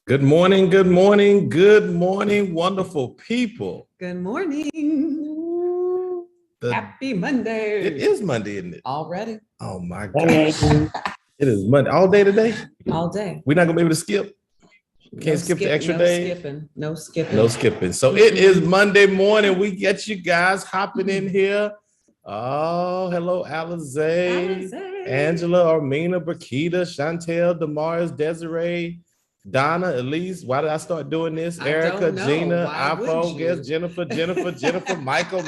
Good morning, good morning, good morning, wonderful people. Good morning. Happy Monday. It is Monday, isn't it? Already. Oh my gosh. It is Monday. All day today? All day. We're not going to be able to skip? Can't skip the extra day? No skipping. No skipping. So it is Monday morning. We get you guys hopping in here. Oh, hello, Alize, Angela, Armina, Brakita, Chantel, Damaris, Desiree, Donna, Elise. Why did I start doing this? Erica, Gina, iPhone, guest, Jennifer, Michael,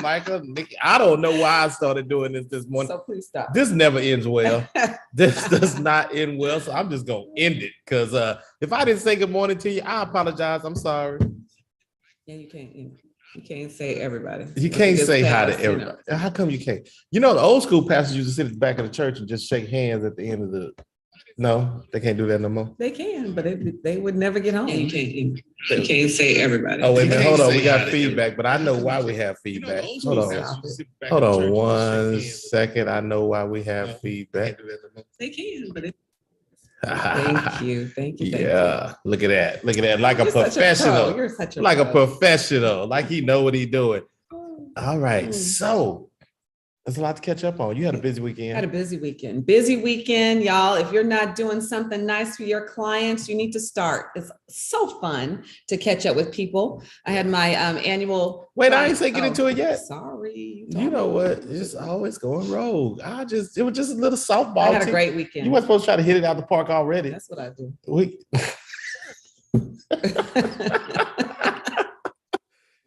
Nikki. I don't know why I started doing this morning. So please stop. This never ends well. This does not end well. So I'm just going to end it because if I didn't say good morning to you, I apologize. I'm sorry. Yeah, you can't say everybody. You can't say hi to everybody. How come you can't? You know, the old school pastors used to sit at the back of the church and just shake hands at the end of the. No, they can't do that no more. They can, but they would never get home. You can't say everybody. Oh, wait a minute. Hold on. We got feedback, but I know why we have feedback. Hold on 1 second. I know why we have feedback. They can, but Thank you. Yeah, look at that. Like a professional. You're such a like a professional. Like he know what he doing. All right. So there's a lot to catch up on. You had a busy weekend. I had a busy weekend. Busy weekend, y'all. If you're not doing something nice for your clients, you need to start. It's so fun to catch up with people. I had my annual. Wait, I ain't say get into it yet. Sorry. You know what? It's always going rogue. It was just a little softball. I had a great weekend. You weren't supposed to try to hit it out the park already. That's what I do.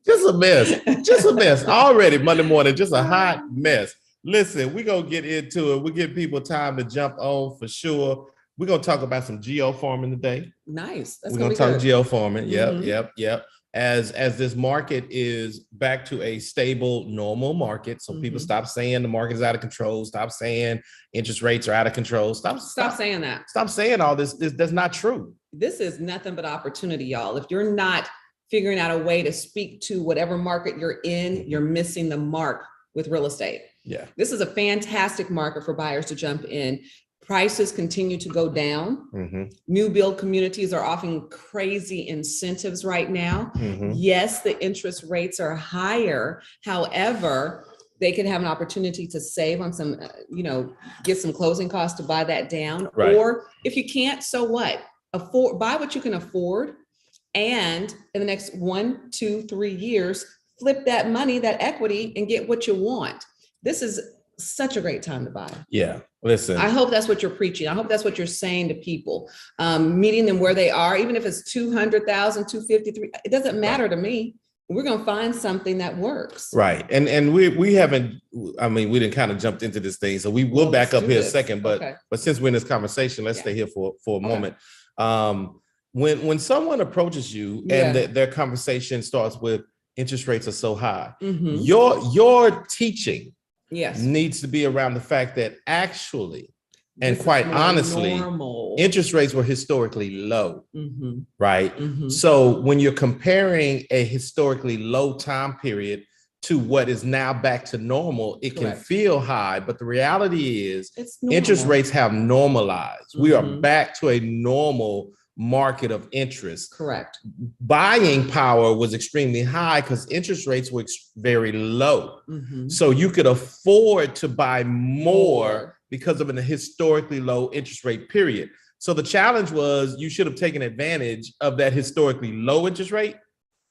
Just a mess already. Monday morning, just a hot mess. Listen, we're gonna get into it. We give people time to jump on for sure. We're gonna talk about some geo farming today. Nice. We're gonna talk geo farming. Yep. As this market is back to a stable, normal market. So people stop saying the market is out of control. Stop saying interest rates are out of control. Stop saying that. Stop saying all this. That's not true. This is nothing but opportunity, y'all. If you're not figuring out a way to speak to whatever market you're in, you're missing the mark with real estate. Yeah. This is a fantastic market for buyers to jump in. Prices continue to go down. New build communities are offering crazy incentives right now. Yes, the interest rates are higher. However, they could have an opportunity to save on some, get some closing costs to buy that down. Right. Or if you can't, so what? Buy what you can afford. And in the next 1, 2, 3 years, flip that money, that equity, and get what you want. This is such a great time to buy. Yeah, listen. I hope that's what you're preaching. I hope that's what you're saying to people, meeting them where they are, even if it's 200,000, 253, it doesn't matter to me. We're going to find something that works. Right. And we haven't, we didn't kind of jumped into this thing. So we will back up here a second, but since we're in this conversation, let's stay here for a moment. When someone approaches you and their conversation starts with interest rates are so high, your teaching needs to be around the fact that actually, and quite honestly, interest rates were historically low, right? So when you're comparing a historically low time period to what is now back to normal, it can feel high, but the reality is interest rates have normalized. We are back to a normal market of interest. Correct. Buying power was extremely high because interest rates were very low. So you could afford to buy more because of a historically low interest rate period. So the challenge was you should have taken advantage of that historically low interest rate,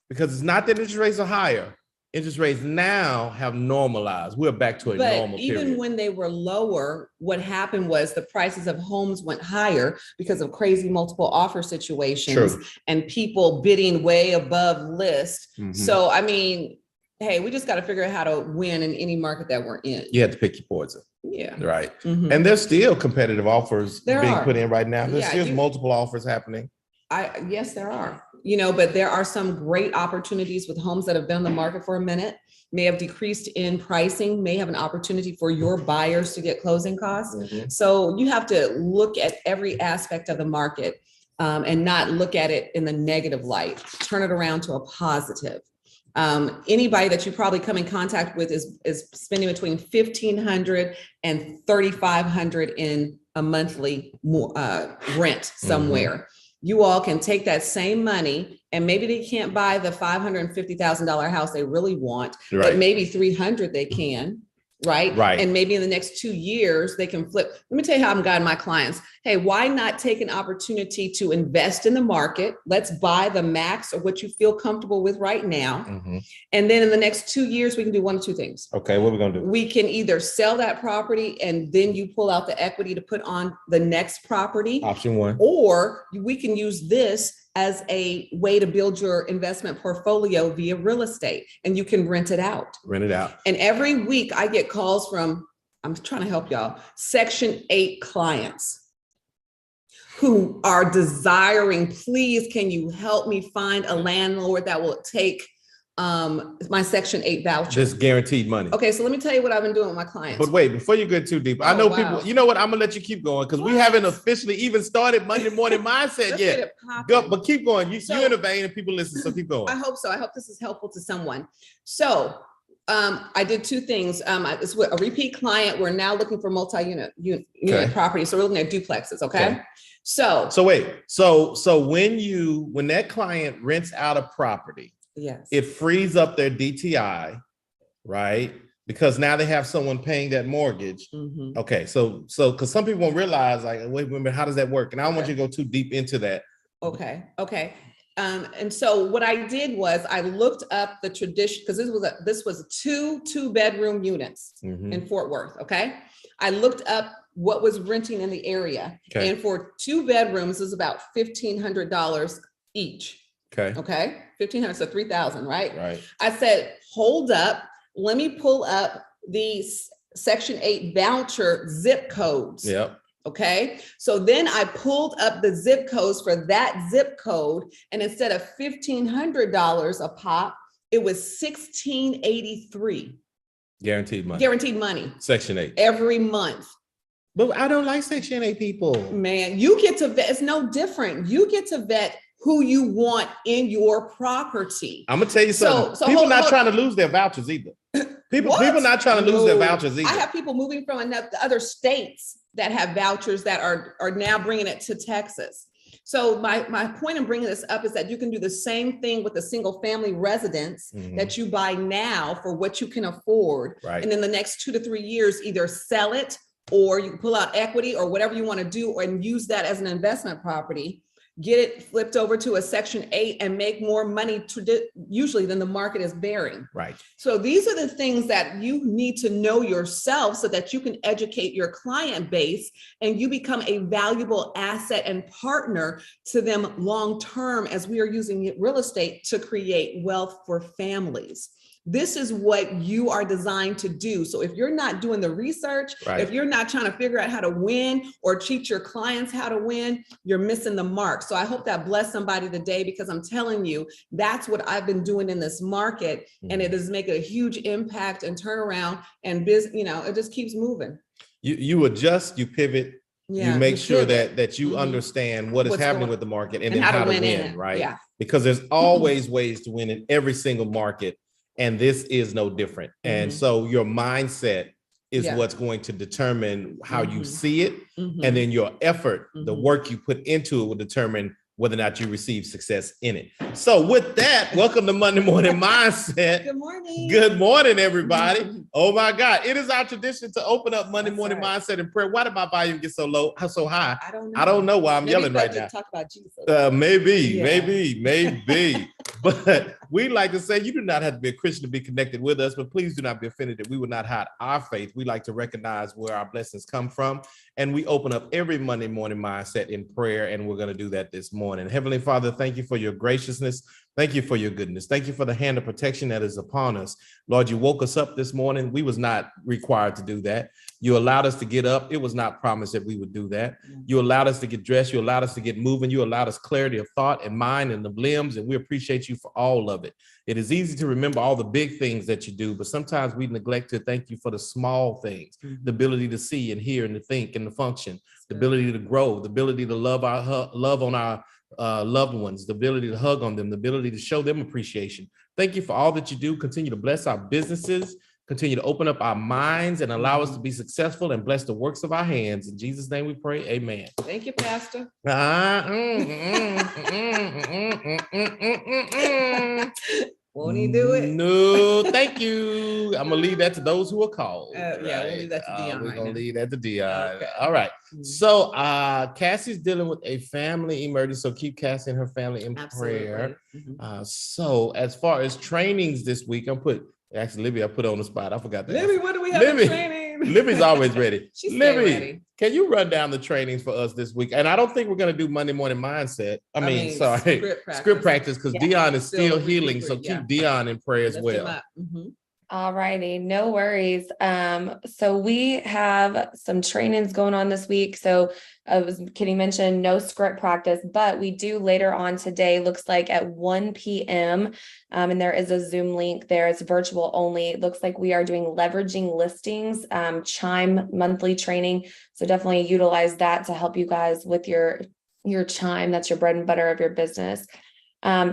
because it's not that interest rates are higher. Interest rates now have normalized. We're back to a normal period. Even when they were lower, what happened was the prices of homes went higher because of crazy multiple offer situations and people bidding way above list. So, hey, we just got to figure out how to win in any market that we're in. You have to pick your poison. Yeah. Right. And there's still competitive offers being put in right now. There's still multiple offers happening. Yes, there are, but there are some great opportunities with homes that have been on the market for a minute, may have decreased in pricing, may have an opportunity for your buyers to get closing costs. So you have to look at every aspect of the market and not look at it in the negative light, turn it around to a positive. Anybody that you probably come in contact with is spending between $1,500 and $3,500 in a monthly rent somewhere. you all can take that same money, and maybe they can't buy the $550,000 house they really want, but maybe 300 they can. Right. And maybe in the next 2 years, they can flip. Let me tell you how I'm guiding my clients. Hey, why not take an opportunity to invest in the market? Let's buy the max of what you feel comfortable with right now. And then in the next 2 years, we can do one of two things. Okay, what are we going to do? We can either sell that property and then you pull out the equity to put on the next property. Option one. Or we can use this as a way to build your investment portfolio via real estate, and you can rent it out. Rent it out. And every week I get calls from, I'm trying to help y'all, Section 8 clients who are desiring, please, can you help me find a landlord that will take my Section 8 voucher? Just guaranteed money. Okay, so let me tell you what I've been doing with my clients. But wait, before you get too deep, I know people, you know what? I'm gonna let you keep going because we haven't officially even started Monday Morning Mindset yet. Go, but keep going. You're in a vein and people listen, so keep going. I hope so. I hope this is helpful to someone. So I did two things. It's with a repeat client. We're now looking for multi-unit property. So we're looking at duplexes. Okay. So wait. So when that client rents out a property, yes, it frees up their DTI, right? Because now they have someone paying that mortgage. Okay, so because some people won't realize, like, wait a minute, how does that work? And I don't want you to go too deep into that. Okay. And so what I did was I looked up the tradition, because this was two bedroom units in Fort Worth. Okay, I looked up what was renting in the area, and for 2 bedrooms is about $1,500 each. Okay. 1,500, so 3,000, right? I said, hold up, let me pull up these Section 8 voucher zip codes. Okay. So then I pulled up the zip codes for that zip code, and instead of $1,500 a pop, it was $1,683. Guaranteed money. Guaranteed money. Section 8. Every month. But I don't like Section 8 people. Man, you get to vet. It's no different. You get to vet who you want in your property. I'm gonna tell you something. So people not trying to lose their vouchers either. People not trying to lose their vouchers either. I have people moving from other states that have vouchers that are now bringing it to Texas. So my point in bringing this up is that you can do the same thing with a single family residence that you buy now for what you can afford. And in the next 2 to 3 years, either sell it or you can pull out equity or whatever you want to do, and use that as an investment property. Get it flipped over to a Section 8 and make more money usually than the market is bearing. So these are the things that you need to know yourself so that you can educate your client base and you become a valuable asset and partner to them long term, as we are using real estate to create wealth for families. This is what you are designed to do. So if you're not doing the research, if you're not trying to figure out how to win or teach your clients how to win, you're missing the mark. So I hope that blessed somebody today, because I'm telling you, that's what I've been doing in this market. And it is making a huge impact and turnaround, and it just keeps moving. You adjust, you pivot. You make sure that you understand what's happening with the market and then how to win, right? Because there's always ways to win in every single market. And this is no different. And so your mindset is what's going to determine how you see it. And then your effort, the work you put into it, will determine whether or not you receive success in it. So with that, welcome to Monday Morning Mindset. Good morning. Good morning, everybody. Oh my God. It is our tradition to open up Monday Morning Mindset in prayer. Why did my volume get so low, so high? I don't know why I'm yelling right now. Talk about Jesus. Maybe. But we like to say you do not have to be a Christian to be connected with us, but please do not be offended that we will not hide our faith. We like to recognize where our blessings come from. And we open up every Monday Morning Mindset in prayer, and we're going to do that this morning. Heavenly Father, thank you for your graciousness. Thank you for your goodness. Thank you for the hand of protection that is upon us. Lord, you woke us up this morning. We was not required to do that. You allowed us to get up. It was not promised that we would do that. You allowed us to get dressed. You allowed us to get moving. You allowed us clarity of thought and mind and the limbs, and we appreciate you for all of it. It is easy to remember all the big things that you do, but sometimes we neglect to thank you for the small things, the ability to see and hear and to think and to function, the ability to grow, the ability to love on our loved ones, the ability to hug on them, the ability to show them appreciation. Thank you for all that you do. Continue to bless our businesses, continue to open up our minds and allow us to be successful, and bless the works of our hands. In Jesus' name we pray, amen. Thank you, Pastor. Won't he do it? No, thank you. I'm gonna leave that to those who are called. Yeah, we'll leave that to Dion. We're right gonna now. leave that to Dion. Okay. All right. Mhm. So Cassie's dealing with a family emergency, so keep Cassie and her family in prayer. Mhm. So as far as trainings this week, actually Libby, I put on the spot. I forgot that. Libby, what do we have in training? Libby's always ready. She's Libby, ready. can you run down the trainings for us this week? And I don't think we're gonna do Monday morning mindset. I mean script practice because Dion is still healing. So keep Dion in prayer as well. All righty, no worries. So we have some trainings going on this week. So as Kitty mentioned, no script practice, but we do later on today, looks like at 1 p.m. And there is a Zoom link there. It's virtual only. It looks like we are doing leveraging listings, Chime monthly training. So definitely utilize that to help you guys with your Chime. That's your bread and butter of your business.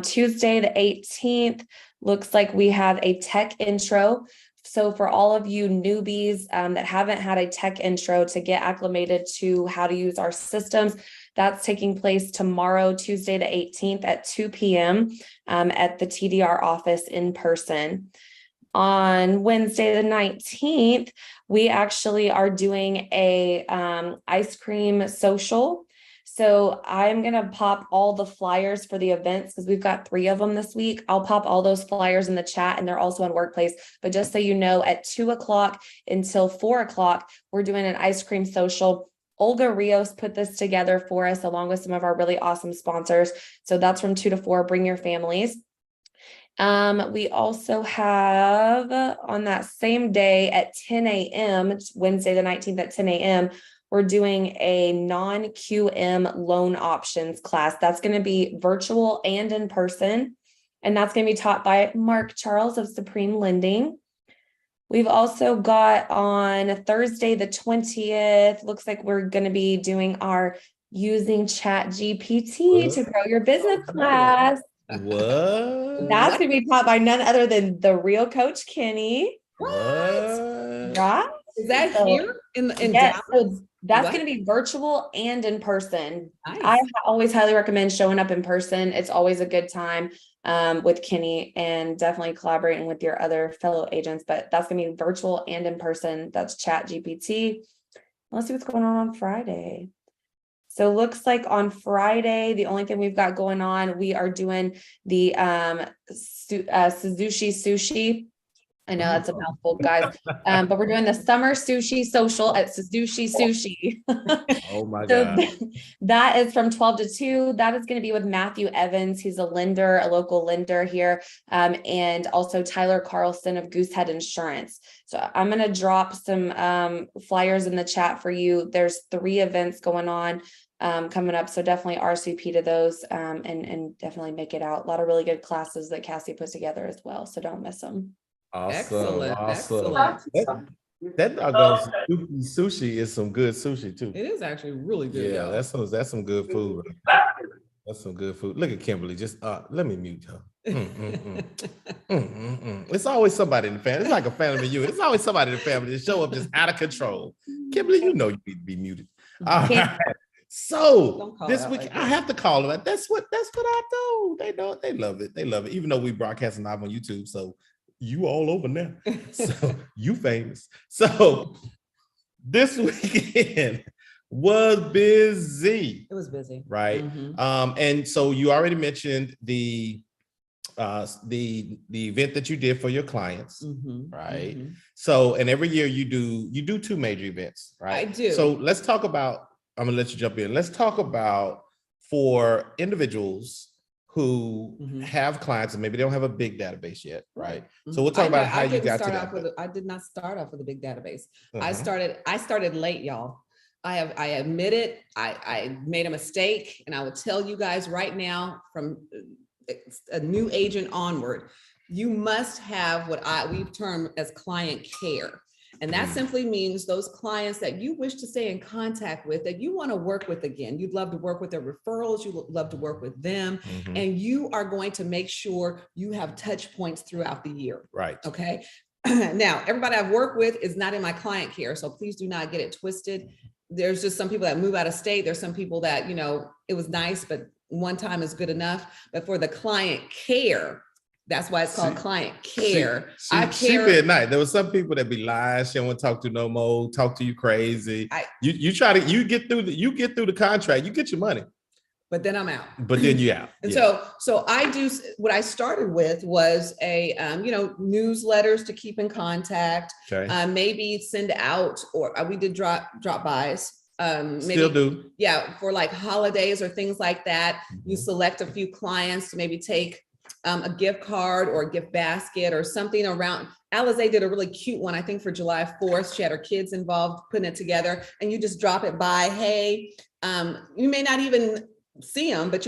Tuesday, the 18th, looks like we have a tech intro. So for all of you newbies that haven't had a tech intro to get acclimated to how to use our systems, that's taking place tomorrow, Tuesday, the 18th at 2 p.m. At the TDR office in person. On Wednesday, the 19th, we actually are doing a ice cream social. So I'm going to pop all the flyers for the events because we've got 3 of them this week. I'll pop all those flyers in the chat and they're also on Workplace. But just so you know, at 2:00 until 4:00, we're doing an ice cream social. Olga Rios put this together for us along with some of our really awesome sponsors. So that's from 2 to 4. Bring your families. We also have on that same day at 10 a.m., Wednesday, the 19th at 10 a.m., we're doing a non-QM loan options class. That's going to be virtual and in person. And that's going to be taught by Mark Charles of Supreme Lending. We've also got on Thursday, the 20th, looks like we're going to be doing our using ChatGPT to grow your business class. What? That's going to be taught by none other than the real Coach Kenny. What? Right? Is that here in yes, Dallas? So that's going to be virtual and in person. Nice. I always highly recommend showing up in person. It's always a good time with Kenny and definitely collaborating with your other fellow agents. But that's going to be virtual and in person. That's ChatGPT. Let's see what's going on Friday. So looks like on Friday, the only thing we've got going on, we are doing the sushi. I know that's a mouthful, guys. But we're doing the summer sushi social at Sushi. Oh my God. That is from 12 to 2. That is going to be with Matthew Evans. He's a lender, a local lender here. And also Tyler Carlson of Goosehead Insurance. So I'm going to drop some flyers in the chat for you. There's 3 events going on coming up. So definitely RSVP to those and definitely make it out. A lot of really good classes that Cassie put together as well. So don't miss them. Awesome. Excellent. That doggone sushi is some good sushi too. It is actually really good. Yeah, that's some good food. That's some good food. Look at Kimberly. Just let me mute her. It's always somebody in the family. It's like a family reunion. It's always somebody in the family that show up just out of control. Kimberly, you know you need to be muted. All right. So this week I have to call them. That's what I do. They know it. They love it. They love it. Even though we broadcasting live on YouTube, so you all over now. So you famous. So this weekend was busy. It was busy, right? And so you already mentioned the event that you did for your clients, right? So and every year you do 2 major events, right? I do. So let's talk about. I'm gonna let you jump in. Let's talk about for individuals who have clients and maybe they don't have a big database yet, right? So we'll talk about how you got to that. I did not start off with a big database. I started late, y'all. I admit it. I made a mistake, and I will tell you guys right now, from a new agent onward, you must have what we've termed as client care. And that simply means those clients that you wish to stay in contact with, that you want to work with again. You'd love to work with their referrals. You love to work with them. And you are going to make sure you have touch points throughout the year. Right. Okay. Now, everybody I've worked with is not in my client care. So please do not get it twisted. There's just some people that move out of state. There's some people that, it was nice, but one time is good enough, but for the client care, that's why it's called client care. I care. She be at night. There was some people that be lying. She don't want to talk to no more. Talk to you crazy. You get through the contract. You get your money. But then I'm out. But then you out. And so I do, what I started with was a, newsletters to keep in contact. Okay. Maybe send out, or we did drop bys. Maybe, still do. Yeah, for like holidays or things like that. You select a few clients to maybe take a gift card or a gift basket or something around. Alizé did a really cute one, I think, for July 4th. She had her kids involved putting it together, and you just drop it by. Hey, you may not even see them, but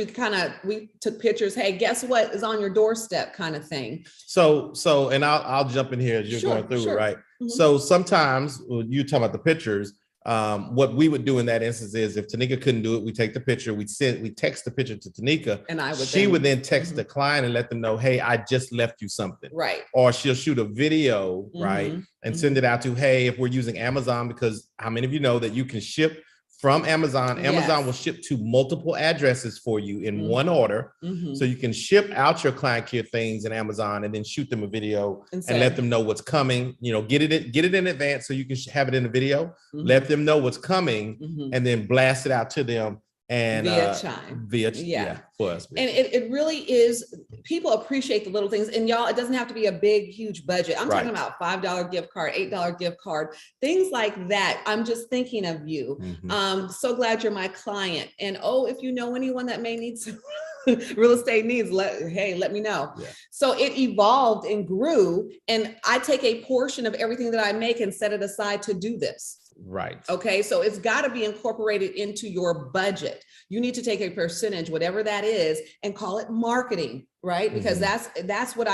we took pictures. Hey, guess what is on your doorstep, kind of thing. So, and I'll jump in here as you're going through it, right? Mm-hmm. So sometimes you talk about the pictures. What we would do in that instance is if Tanika couldn't do it, we take the picture, we text the picture to Tanika, and she would then text the client and let them know, hey, I just left you something. Right. Or she'll shoot a video, right? And send it out to, hey, if we're using Amazon, because how many of you know that you can ship from Amazon? Amazon will ship to multiple addresses for you in one order. So you can ship out your client care things in Amazon and then shoot them a video and let them know what's coming. Get it in advance so you can have it in the video. Let them know what's coming and then blast it out to them. And via Chime. For us. And it really is, people appreciate the little things. And y'all, it doesn't have to be a big, huge budget. I'm talking about $5 gift card, $8 gift card, things like that. I'm just thinking of you. So glad you're my client. And if you know anyone that may need some real estate needs, let me know. So it evolved and grew. And I take a portion of everything that I make and set it aside to do this. Right. Okay. So it's got to be incorporated into your budget. You need to take a percentage, whatever that is, and call it marketing, right? Because that's what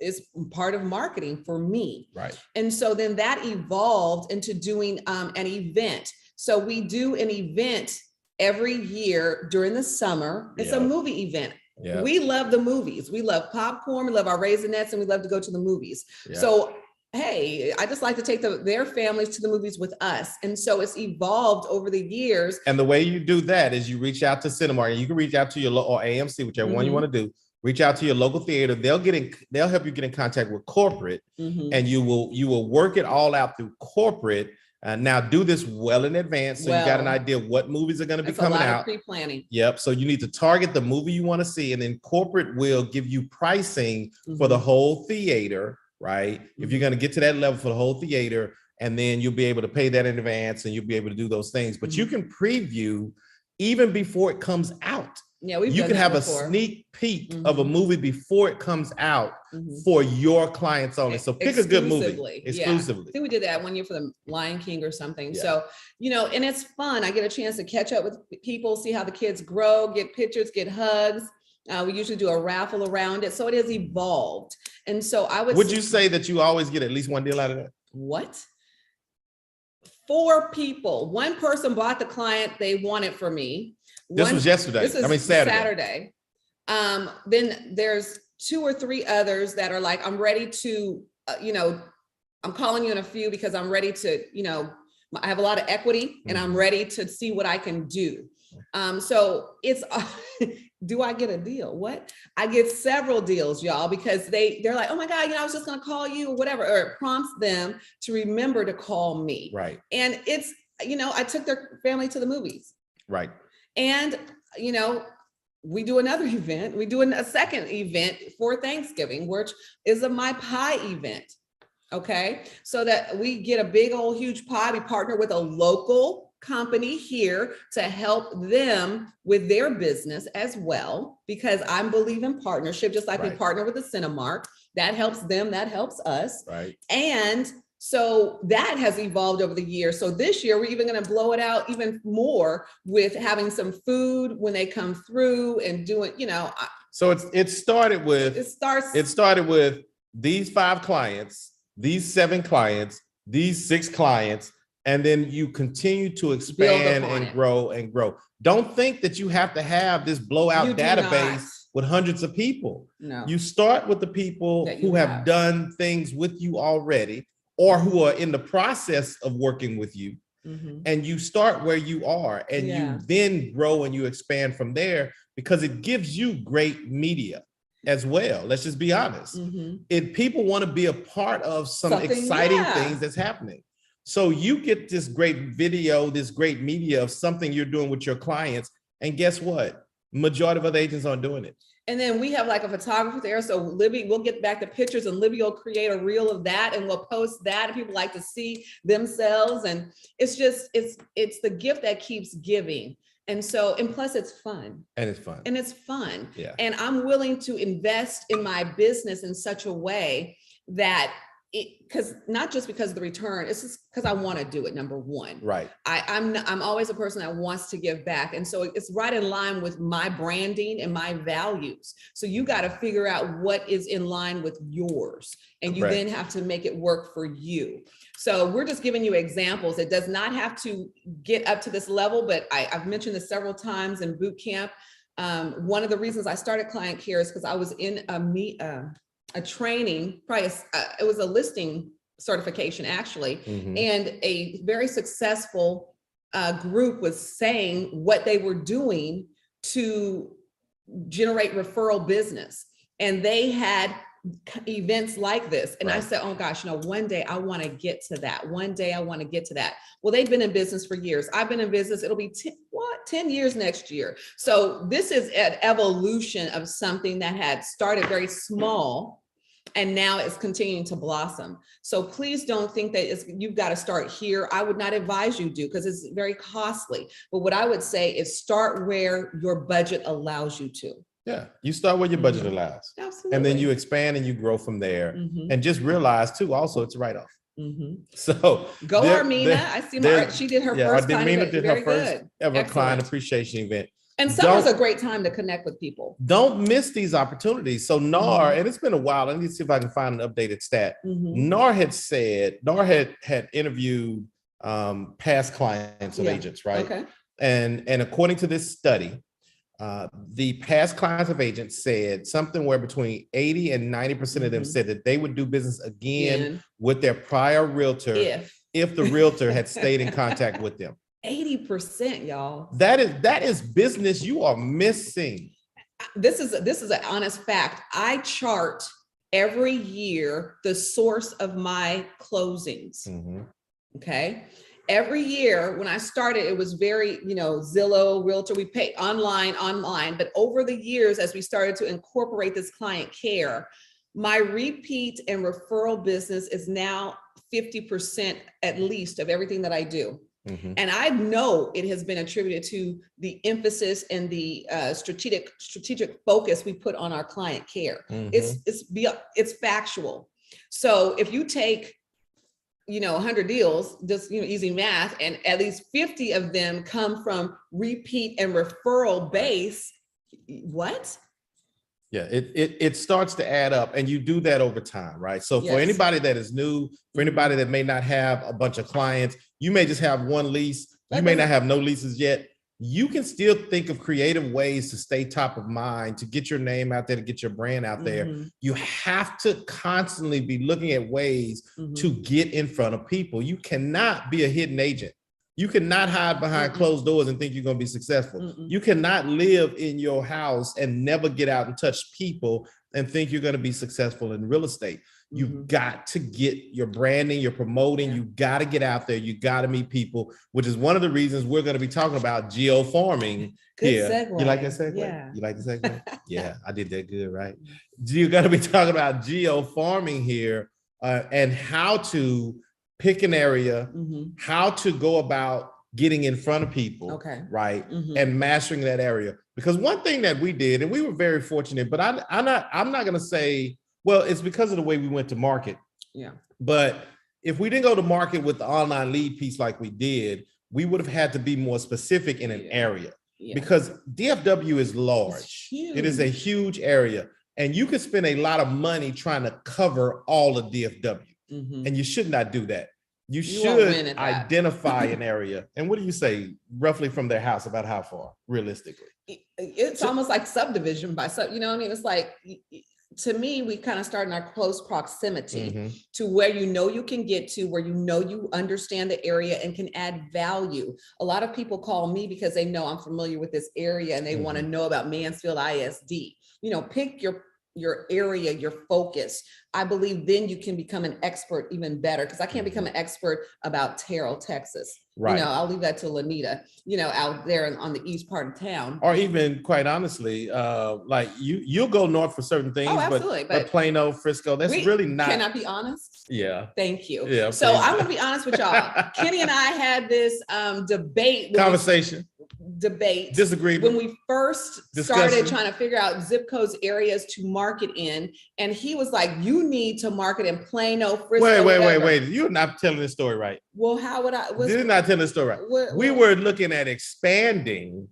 is part of marketing for me. Right. And so then that evolved into doing an event. So we do an event every year during the summer. It's a movie event. Yeah. We love the movies. We love popcorn. We love our Raisinets, and we love to go to the movies. Yeah. So hey, I just like to take their families to the movies with us. And so it's evolved over the years. And the way you do that is you reach out to Cinemark, and you can reach out to your or AMC, whichever one you want to do. Reach out to your local theater. They'll help you get in contact with corporate, and you will work it all out through corporate. Now do this well in advance, so you got an idea of what movies are going to be coming out. Pre-planning. Yep. So you need to target the movie you want to see, and then corporate will give you pricing for the whole theater. Right. If you're going to get to that level for the whole theater, and then you'll be able to pay that in advance, and you'll be able to do those things. But you can preview even before it comes out. Yeah, you can have a sneak peek of a movie before it comes out for your clients only. So pick a good movie exclusively. I think we did that one year for the Lion King or something. Yeah. So, and it's fun. I get a chance to catch up with people, see how the kids grow, get pictures, get hugs. We usually do a raffle around it. So it has evolved. And so would you say that you always get at least one deal out of that? What? 4 people. One person bought the client they wanted for me. This was yesterday. Saturday. Then there's 2 or 3 others that are like, I'm ready to, I'm calling you in a few because I'm ready to, I have a lot of equity and I'm ready to see what I can do. So it's, do I get a deal? What? I get several deals, y'all, because they're like, oh my God, I was just going to call you or whatever, or it prompts them to remember to call me. Right. And it's, I took their family to the movies. Right. And, we do another event. We do a second event for Thanksgiving, which is My Pie event. Okay. So that we get a big old huge pie. We partner with a local company here to help them with their business as well, because I believe in partnership, just like we partner with the Cinemark. That helps them, that helps us. Right. And so that has evolved over the years. So this year, we're even going to blow it out even more with having some food when they come through and doing, So it started with these 5 clients, these 7 clients, these 6 clients, and then you continue to expand and grow and grow. Don't think that you have to have this blowout database with hundreds of people. No. You start with the people who have done things with you already, or who are in the process of working with you. And you start where you are, and you then grow and you expand from there. because it gives you great media as well. Let's just be honest. People want to be a part of something exciting things that's happening. So you get this great video, this great media of something you're doing with your clients. And guess what? Majority of other agents aren't doing it. And then we have like a photographer there. So Libby, we'll get back to pictures and Libby will create a reel of that and we'll post that. And people like to see themselves. And it's just, it's the gift that keeps giving. And so, and plus it's fun. And it's fun. And it's fun. Yeah. And I'm willing to invest in my business in such a way that because not just because of the return, it's just because I want to do it. Number one, right? I'm always a person that wants to give back, and so it's right in line with my branding and my values. So you got to figure out what is in line with yours, and you then have to make it work for you. So we're just giving you examples. It does not have to get up to this level, but I've mentioned this several times in boot camp. One of the reasons I started Client Care is because I was in a training, probably it was a listing certification actually, and a very successful group was saying what they were doing to generate referral business. And they had events like this. And I said, oh gosh, one day I want to get to that. One day I want to get to that. Well, they've been in business for years. I've been in business. It'll be 10 years next year. So this is an evolution of something that had started very small and now it's continuing to blossom. So please don't think that you've got to start here. I would not advise you do because it's very costly. But what I would say is start where your budget allows you to. Yeah, you start where your budget allows. Absolutely. And then you expand and you grow from there. And just realize too, also it's a write-off. So go Armina. I see she did her first Armina did her first ever client appreciation event. And summer's a great time to connect with people. Don't miss these opportunities. So NAR, and it's been a while. Let me see if I can find an updated stat. NAR had interviewed past clients of agents, right? Okay. And according to this study, the past clients of agents said something where between 80 and 90% of them said that they would do business again with their prior realtor if the realtor had stayed in contact with them. 80%, y'all. That is business you are missing. This is an honest fact. I chart every year the source of my closings. Okay. Every year when I started, it was very, Zillow, Realtor, we pay online. But over the years, as we started to incorporate this client care, my repeat and referral business is now 50% at least of everything that I do. And I know it has been attributed to the emphasis and the strategic focus we put on our client care. It's factual. So if you take 100 deals, just easy math, and at least 50 of them come from repeat and referral base. What? Yeah, it starts to add up, and you do that over time, right? So for anybody that is new, for anybody that may not have a bunch of clients, you may just have one lease. You may not have no leases yet. You can still think of creative ways to stay top of mind, to get your name out there, to get your brand out there. You have to constantly be looking at ways to get in front of people. You cannot be a hidden agent. You cannot hide behind closed doors and think you're going to be successful. You cannot live in your house and never get out and touch people and think you're going to be successful in real estate. You've got to get your branding, your promoting. You got to get out there. You got to meet people, which is one of the reasons we're going to be talking about geofarming here. Segue. You like that segue? Yeah. You like the segue? Yeah, I did that good, right? You're going to be talking about geofarming here and how to pick an area, how to go about getting in front of people, right? And mastering that area. Because one thing that we did, and we were very fortunate, but I'm not going to say, well, it's because of the way we went to market. Yeah. But if we didn't go to market with the online lead piece like we did, we would have had to be more specific in an area because DFW is large. It is a huge area. And you could spend a lot of money trying to cover all of DFW. And you should not do that. You should identify an area. And what do you say, roughly from their house, about how far, realistically? It's almost like subdivision by sub, you know what I mean? It's like to me, we kind of start in our close proximity to where you can get to, where you understand the area and can add value. A lot of people call me because they know I'm familiar with this area and they want to know about Mansfield ISD. Pick your area, your focus. I believe then you can become an expert even better, because I can't become an expert about Terrell, Texas. Right. I'll leave that to Lanita, out there on the east part of town. Or even, quite honestly, like you'll go north for certain things, but Plano, Frisco, that's really not. Can I be honest? Yeah. Thank you. Yeah. So I'm gonna be honest with y'all. Kenny and I had this disagreement when we first started trying to figure out zip codes, areas to market in, and he was like, "You need to market in Plano, Frisco." Wait! You're not telling the story right. Well, how would I? You're not telling the story right. We were looking at expanding,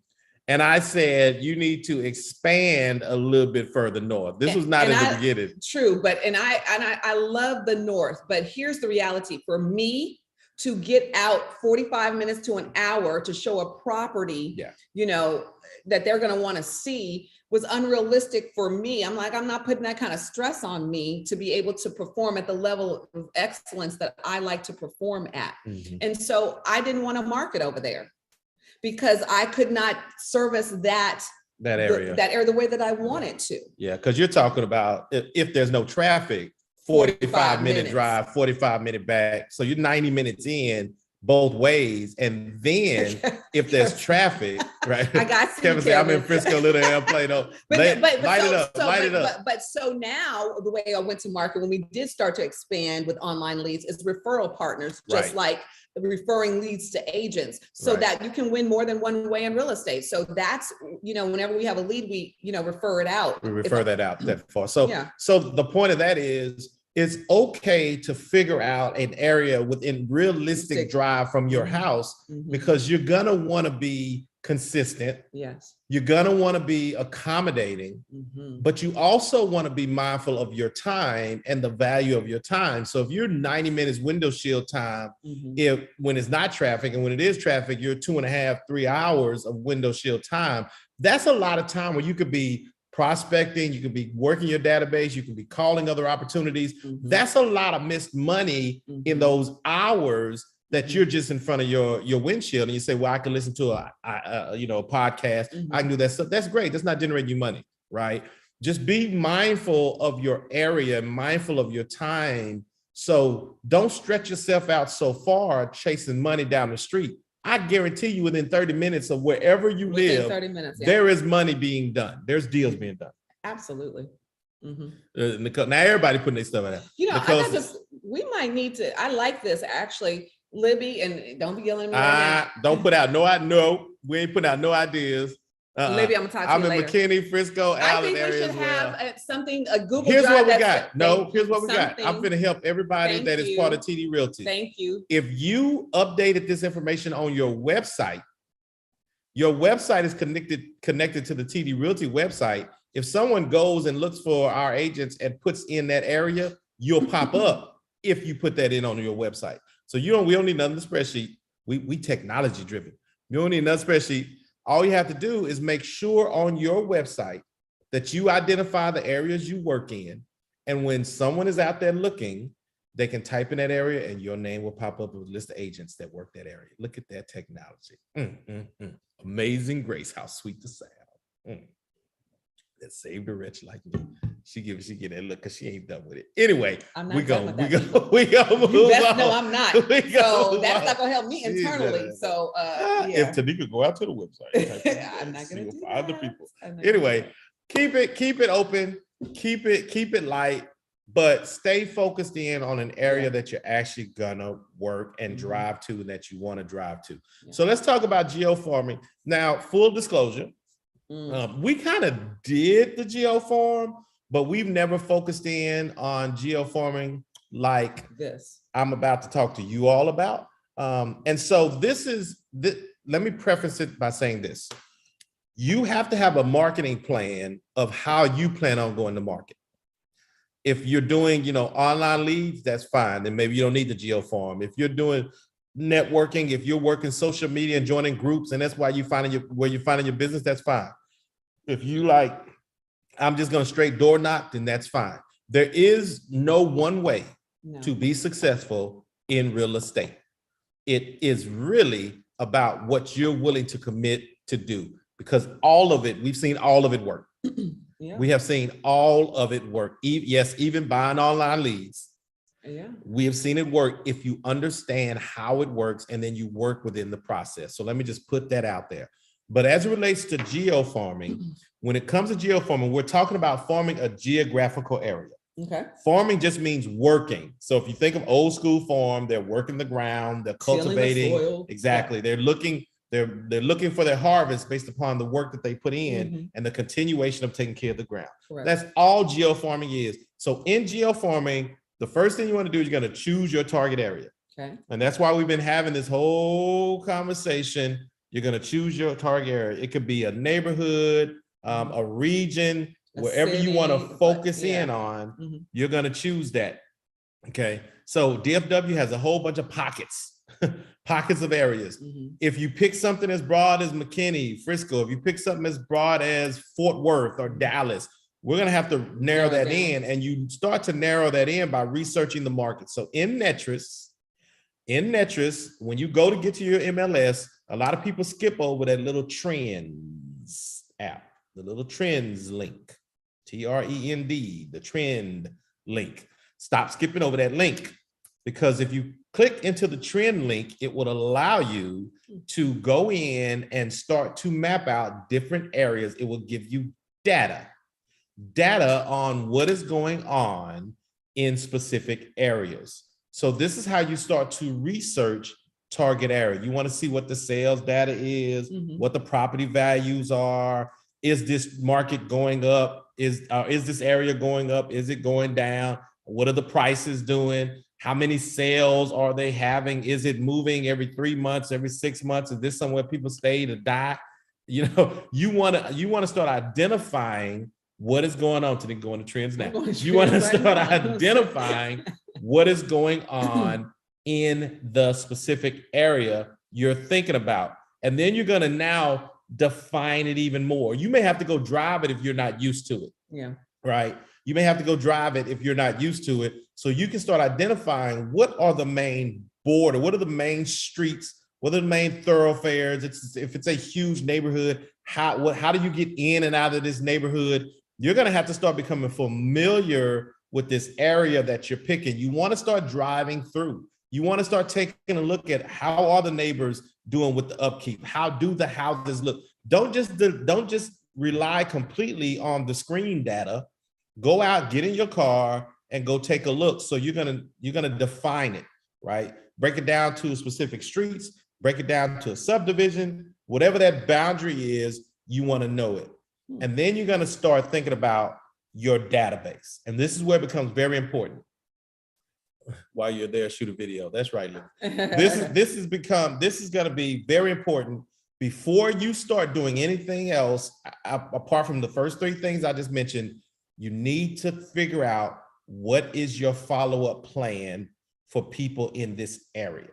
and I said you need to expand a little bit further north. This was not in the beginning. True, but I love the north, but here's the reality for me. To get out 45 minutes to an hour to show a property, that they're going to want to see was unrealistic for me. I'm like, I'm not putting that kind of stress on me to be able to perform at the level of excellence that I like to perform at. And so I didn't want to market over there because I could not service that area the way that I wanted to. Yeah, because you're talking about if there's no traffic, 45-minute drive, 45-minute back. So you're 90 minutes in both ways. And then if there's traffic, right? I got Kevin said, I'm in Frisco, Little Airplane. Light it up. But so now the way I went to market when we did start to expand with online leads is referral partners, just like referring leads to agents, so that you can win more than one way in real estate. So that's, whenever we have a lead, we, refer it out. We refer that out that far. So the point of that is, it's okay to figure out an area within realistic drive from your house, because you're going to want to be consistent. Yes. You're going to want to be accommodating, but you also want to be mindful of your time and the value of your time. So if you're 90 minutes window shield time, when it's not traffic, and when it is traffic, you're 2.5, 3 hours of window shield time. That's a lot of time where you could be prospecting, you could be working your database, you could be calling other opportunities. That's a lot of missed money in those hours that you're just in front of your windshield, and you say, well, I can listen to a podcast. I can do that stuff. That's great. That's not generating you money, right? Just be mindful of your area, mindful of your time. So don't stretch yourself out so far chasing money down the street. I guarantee you within 30 minutes of wherever you live, 30 minutes, there is money being done. There's deals being done. Absolutely. Now everybody putting their stuff out. We might need to, I like this actually, Libby, and don't be yelling at me right now. Don't put out no, we ain't putting out no ideas. Libby, I'm gonna talk to you later. I'm in McKinney, Frisco, Allen area. I think we should have something, a Google Here's Drive. What we got. Here's what we got. I'm going to help everybody that is part of TDRealty. Thank you. If you updated this information on your website is connected to the TDRealty website. If someone goes and looks for our agents and puts in that area, you'll pop up if you put that in on your website. So we don't need another spreadsheet. We technology driven. You don't need another spreadsheet. All you have to do is make sure on your website that you identify the areas you work in. And when someone is out there looking, they can type in that area and your name will pop up with a list of agents that work that area. Look at that technology. Amazing grace, how sweet the sound. That saved a wretch like me. She get that look because she ain't done with it. Anyway, we go move on. No, I'm not. So that's not gonna help me internally. So if Tanika go out to the website, I'm not gonna do find the people. Anyway, keep it open, keep it light, but stay focused in on an area that you're actually gonna work and drive to, and that you want to drive to. So let's talk about geofarming. Now, full disclosure, we kind of did the geofarm, but we've never focused in on geofarming like this I'm about to talk to you all about. And so let me preface it by saying this. You have to have a marketing plan of how you plan on going to market. If you're doing, online leads, that's fine. Then maybe you don't need the geofarm. If you're doing networking, if you're working social media and joining groups, and that's why you're finding your business, that's fine. If you like I'm just going to straight door knock, then that's fine. There is no one way to be successful in real estate. It is really about what you're willing to commit to do, because all of it, we've seen all of it work. Yeah. We have seen all of it work. Yes, even buying online leads. Yeah. We have seen it work if you understand how it works and then you work within the process. So let me just put that out there. But as it relates to geofarming, when it comes to geofarming, we're talking about farming a geographical area. Okay. Farming just means working. So if you think of old school farm, they're working the ground, they're cultivating. The exactly. Yeah. They're looking for their harvest based upon the work that they put in and the continuation of taking care of the ground. Correct. That's all geofarming is. So in geofarming, the first thing you want to do is you're going to choose your target area. Okay. And that's why we've been having this whole conversation. You're going to choose your target area. It could be a neighborhood, a region, wherever city, you want to focus in on, you're going to choose that. Okay. So DFW has a whole bunch of pockets, pockets of areas. If you pick something as broad as McKinney, Frisco, if you pick something as broad as Fort Worth or Dallas, we're going to have to narrow that in, and you start to narrow that in by researching the market. So in Netris, when you go to get to your MLS, a lot of people skip over that little trends app, the little trends link. TREND, the trend link. Stop skipping over that link, because if you click into the trend link, it will allow you to go in and start to map out different areas. It will give you data on what is going on in specific areas. So this is how you start to research target area. You want to see what the sales data is, what the property values are. Is this market going up? Is this area going up? Is it going down? What are the prices doing? How many sales are they having? Is it moving every 3 months, every 6 months? Is this somewhere people stay to die? You know, you want to start identifying what is going on. To then go into trends now. You want to start identifying what is going on in the specific area you're thinking about. And then you're going to now define it even more. You may have to go drive it if you're not used to it. Yeah. Right. You may have to go drive it if you're not used to it. So you can start identifying what are the main border, what are the main streets, what are the main thoroughfares. If it's a huge neighborhood, how do you get in and out of this neighborhood? You're going to have to start becoming familiar with this area that you're picking. You want to start driving through. You want to start taking a look at how are the neighbors doing with the upkeep? How do the houses look? Don't just rely completely on the screen data. Go out, get in your car, and go take a look. So you're gonna define it, right? Break it down to specific streets, break it down to a subdivision, whatever that boundary is, you want to know it. And then you're gonna start thinking about your database. And this is where it becomes very important. While you're there, shoot a video. That's right, Lynn. This is going to be very important before you start doing anything else. Apart from the first three things I just mentioned, you need to figure out what is your follow-up plan for people in this area.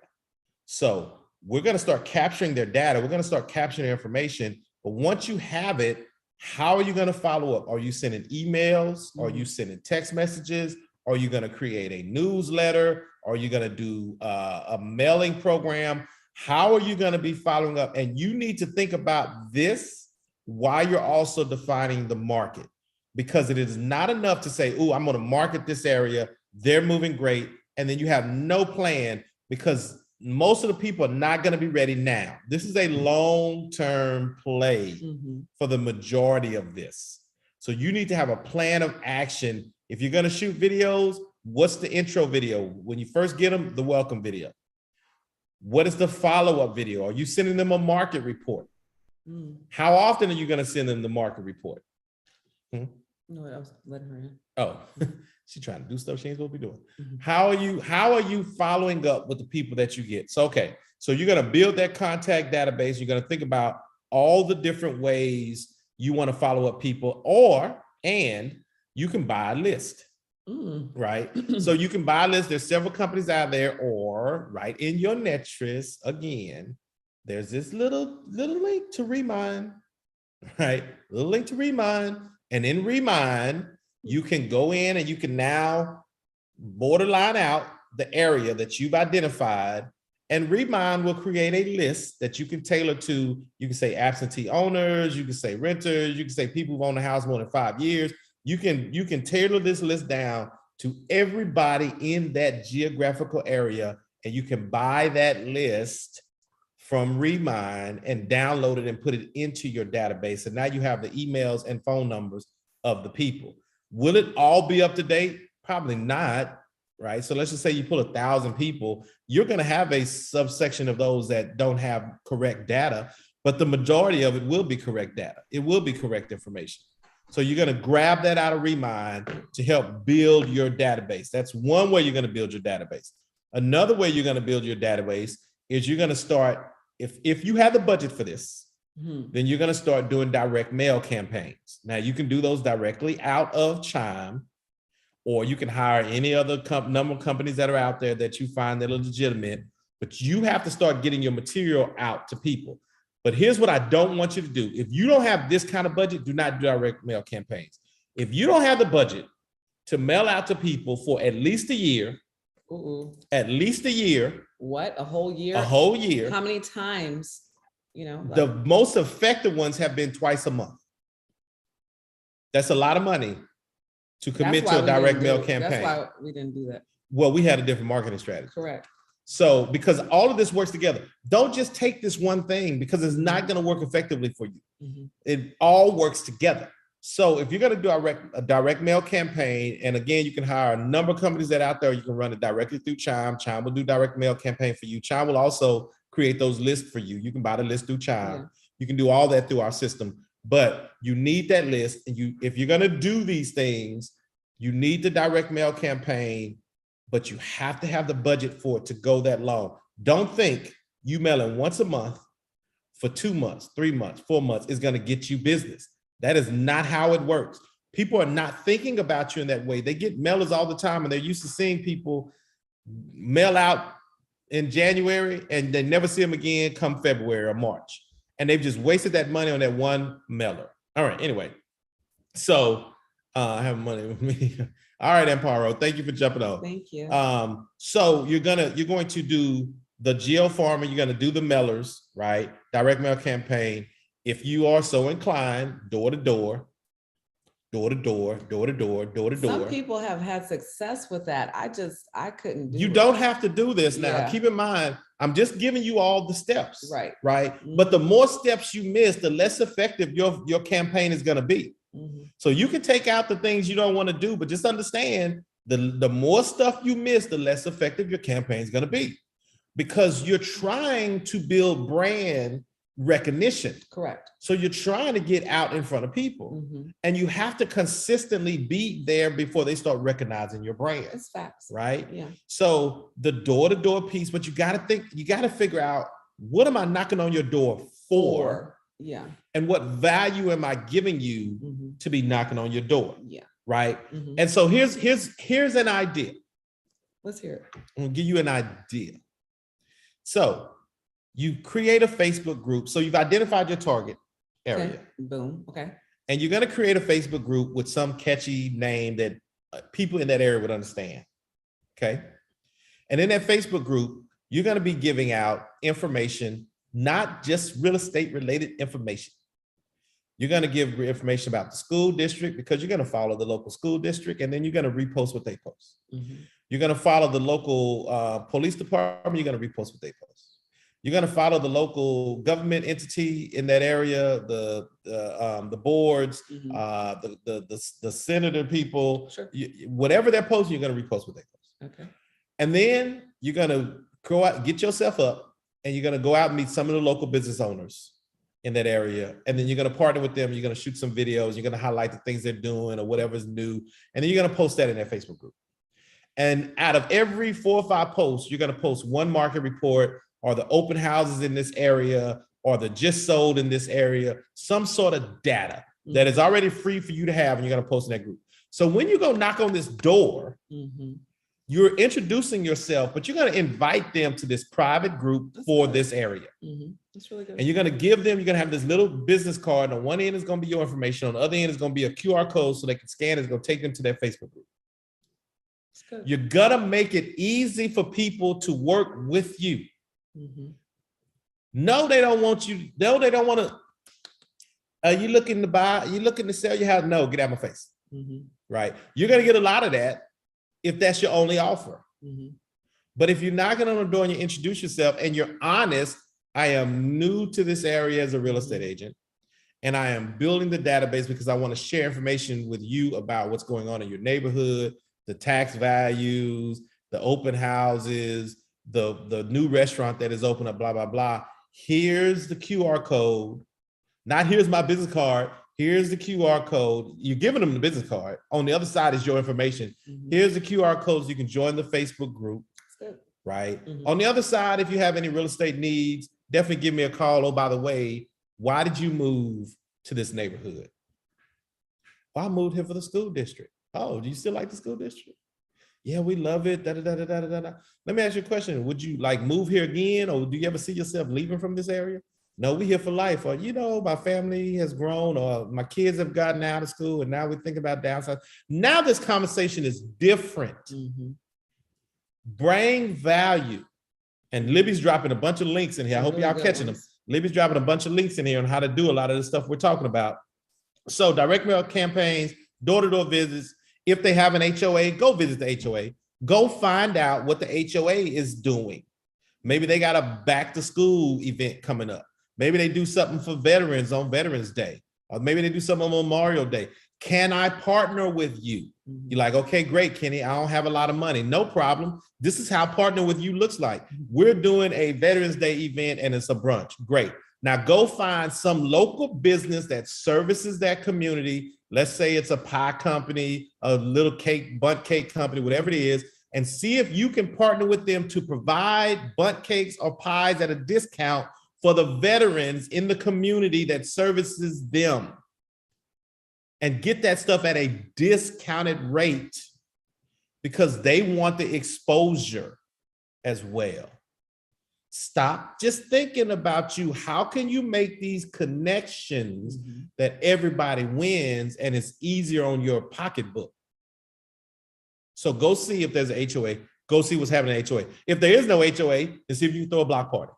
So we're going to start capturing their data. We're going to start capturing their information. But once you have it, how are you going to follow up? Are you sending emails? Are you sending text messages? Are you going to create a newsletter? Are you going to do a mailing program? How are you going to be following up? And you need to think about this while you're also defining the market, because it is not enough to say, oh, I'm going to market this area. They're moving great. And then you have no plan, because most of the people are not going to be ready now. This is a long-term play for the majority of this. So you need to have a plan of action. If you're going to shoot videos, what's the intro video? When you first get them, the welcome video. What is the follow-up video? Are you sending them a market report? How often are you going to send them the market report? No, I was letting her in. Oh, she's trying to do stuff she ain't supposed to be doing. How are you following up with the people that you get? So, okay, so you're going to build that contact database. You're going to think about all the different ways you want to follow up people, and you can buy a list, right? So you can buy a list. There's several companies out there, or right in your Netris, again, there's this little link to Remind, right? Little link to Remind. And in Remind, you can go in and you can now borderline out the area that you've identified, and Remind will create a list that you can tailor to. You can say absentee owners, you can say renters, you can say people who've owned a house more than 5 years. You can tailor this list down to everybody in that geographical area, and you can buy that list from Remind and download it and put it into your database. And now you have the emails and phone numbers of the people. Will it all be up to date? Probably not, right? So let's just say you pull 1,000 people, you're going to have a subsection of those that don't have correct data, but the majority of it will be correct data. It will be correct information. So you're going to grab that out of Remind to help build your database. That's one way you're going to build your database. Another way you're going to build your database is you're going to start, if you have the budget for this, then you're going to start doing direct mail campaigns. Now you can do those directly out of Chime, or you can hire any other number of companies that are out there that you find that are legitimate, but you have to start getting your material out to people. But here's what I don't want you to do. If you don't have this kind of budget, do not do direct mail campaigns. If you don't have the budget to mail out to people for at least a year, at least a year. What? A whole year? A whole year. How many times? You know, the most effective ones have been twice a month. That's a lot of money to commit to a direct mail campaign. That's why we didn't do that. Well, we had a different marketing strategy. Correct. So, because all of this works together, don't just take this one thing because it's not going to work effectively for you. It all works together. So if you're going to do a direct mail campaign, and again, you can hire a number of companies that are out there, you can run it directly through Chime. Chime will do direct mail campaign for you. Chime will also create those lists for you. You can buy the list through Chime. Yeah. You can do all that through our system, but you need that list. And if you're going to do these things, you need the direct mail campaign, but you have to have the budget for it to go that long. Don't think you mailing once a month for 2 months, 3 months, 4 months is going to get you business. That is not how it works. People are not thinking about you in that way. They get mailers all the time, and they're used to seeing people mail out in January and they never see them again come February or March. And they've just wasted that money on that one mailer. All right, anyway. So I have money with me. All right, Amparo, thank you for jumping on. Thank you. So you're going to do the geo-farming, you're going to do the mailers, right? Direct mail campaign. If you are so inclined, door to door, door to door, door to door, door to door. Some people have had success with that. I couldn't do it. You don't have to do this now. Yeah. Keep in mind, I'm just giving you all the steps. Right. Right. Mm-hmm. But the more steps you miss, the less effective your campaign is going to be. Mm-hmm. So you can take out the things you don't want to do, but just understand the more stuff you miss, the less effective your campaign is going to be, because you're trying to build brand recognition. Correct. So you're trying to get out in front of people, and you have to consistently be there before they start recognizing your brand. It's facts. Right? Yeah. So the door-to-door piece, but you got to figure out, what am I knocking on your door for? Yeah. And what value am I giving you to be knocking on your door? Yeah. Right. And so here's an idea. Let's hear it. I'm gonna give you an idea. So you create a Facebook group. So you've identified your target area. Okay. Boom. Okay. And you're going to create a Facebook group with some catchy name that people in that area would understand. Okay. And in that Facebook group, you're going to be giving out information, not just real estate related information. You're going to give information about the school district, because you're going to follow the local school district, and then you're going to repost what they post. You're going to follow the local police department. You're going to repost what they post. You're going to follow the local government entity in that area, the boards, the senator people, sure. Whatever they're posting, you're going to repost what they post. Okay. And then you're going to go out, get yourself up, and you're going to go out and meet some of the local business owners in that area. And then you're going to partner with them. You're going to shoot some videos. You're going to highlight the things they're doing or whatever's new. And then you're going to post that in that Facebook group. And out of every 4 or 5 posts, you're going to post one market report, or the open houses in this area, or the just sold in this area, some sort of data that is already free for you to have, and you're going to post in that group. So when you go knock on this door, you're introducing yourself, but you're going to invite them to this private group for this area. That's really good. And you're going to give them, you're going to have this little business card. On one end is going to be your information. On the other end is going to be a QR code so they can scan it. It's going to take them to their Facebook group. You're going to make it easy for people to work with you. No, they don't want you. No, they don't want to. Are you looking to buy? Are you looking to sell your house? No, get out of my face. Right. You're going to get a lot of that if that's your only offer. But if you're knocking on the door and you introduce yourself and you're honest, I am new to this area as a real estate agent, and I am building the database because I want to share information with you about what's going on in your neighborhood, the tax values, the open houses, the new restaurant that is open up, blah, blah, blah. Here's the QR code. Not here's my business card. Here's the QR code. You're giving them the business card. On the other side is your information. Here's the QR codes. You can join the Facebook group, right? On the other side, if you have any real estate needs, definitely give me a call. Oh, by the way, why did you move to this neighborhood? Well, I moved here for the school district. Oh, do you still like the school district? Yeah, we love it. Da, da, da, da, da, da, da. Let me ask you a question. Would you like move here again? Or do you ever see yourself leaving from this area? No, we here for life. Or, you know, my family has grown, or my kids have gotten out of school and now we think about downside. Now this conversation is different. Bring value. And Libby's dropping a bunch of links in here. I hope y'all catching them. Libby's dropping a bunch of links in here on how to do a lot of the stuff we're talking about. So direct mail campaigns, door-to-door visits. If they have an HOA, go visit the HOA. Go find out what the HOA is doing. Maybe they got a back to school event coming up. Maybe they do something for veterans on Veterans Day, or maybe they do something on Memorial Day. Can I partner with you? You're like, okay, great, Kenny. I don't have a lot of money. No problem. This is how partnering with you looks like. We're doing a Veterans Day event and it's a brunch. Great. Now go find some local business that services that community. Let's say it's a pie company, a little cake, bundt cake company, whatever it is, and see if you can partner with them to provide bundt cakes or pies at a discount for the veterans in the community that services them. And get that stuff at a discounted rate because they want the exposure as well. Stop just thinking about you. How can you make these connections that everybody wins and it's easier on your pocketbook? So go see if there's an HOA. Go see what's happening at HOA. If there is no HOA, then see if you can throw a block party.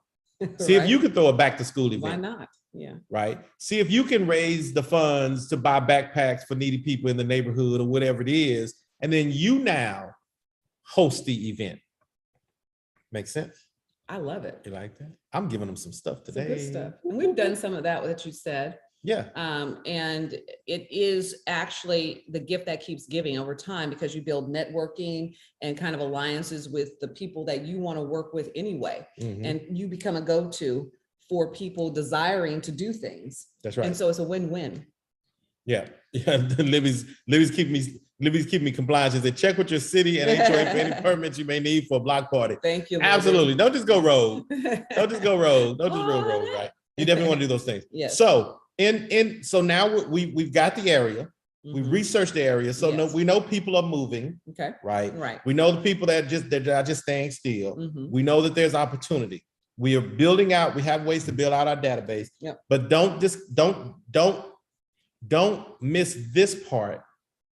See if you can throw a back to school event. Why not? Yeah. Right. See if you can raise the funds to buy backpacks for needy people in the neighborhood or whatever it is. And then you now host the event. Makes sense? I love it. You like that? I'm giving them some stuff today. Some good stuff. And we've done some of that you said. Yeah. And it is actually the gift that keeps giving over time because you build networking and kind of alliances with the people that you want to work with anyway. And you become a go-to for people desiring to do things. That's right. And so it's a win-win. Yeah. Libby's keeping me compliant. She said, check with your city and HOA for any permits you may need for a block party. Thank you. Absolutely. Don't just go rogue. Don't just go rogue. Don't just go rogue, right? You definitely want to do those things. Yes. So so now we've got the area. We've researched the area. So Yes. we know people are moving. Okay. Right. Right. We know the people that are just staying still. We know that there's opportunity. We are building out, we have ways to build out our database, but don't miss this part.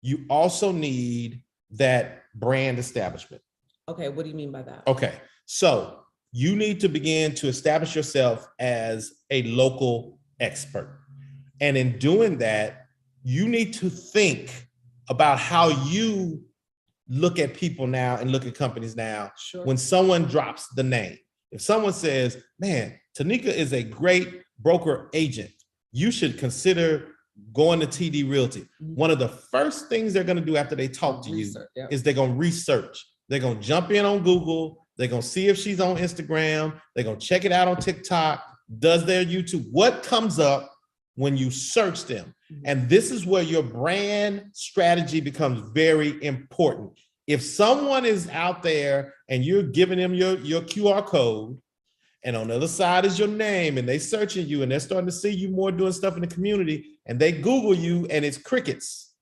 You also need that brand establishment. Okay, what do you mean by that? Okay, so you need to begin to establish yourself as a local expert. And in doing that, you need to think about how you look at people now and look at companies now. Sure. When someone drops the name. If someone says, man, Tanika is a great broker agent, you should consider going to TDRealty. One of the first things they're going to do after they talk to you is they're going to research. They're going to jump in on Google. They're going to see if she's on Instagram. They're going to check it out on TikTok. Does their YouTube? What comes up when you search them? And this is where your brand strategy becomes very important. If someone is out there and you're giving them your QR code, and on the other side is your name, and they searching you and they're starting to see you more doing stuff in the community, and they Google you and it's crickets.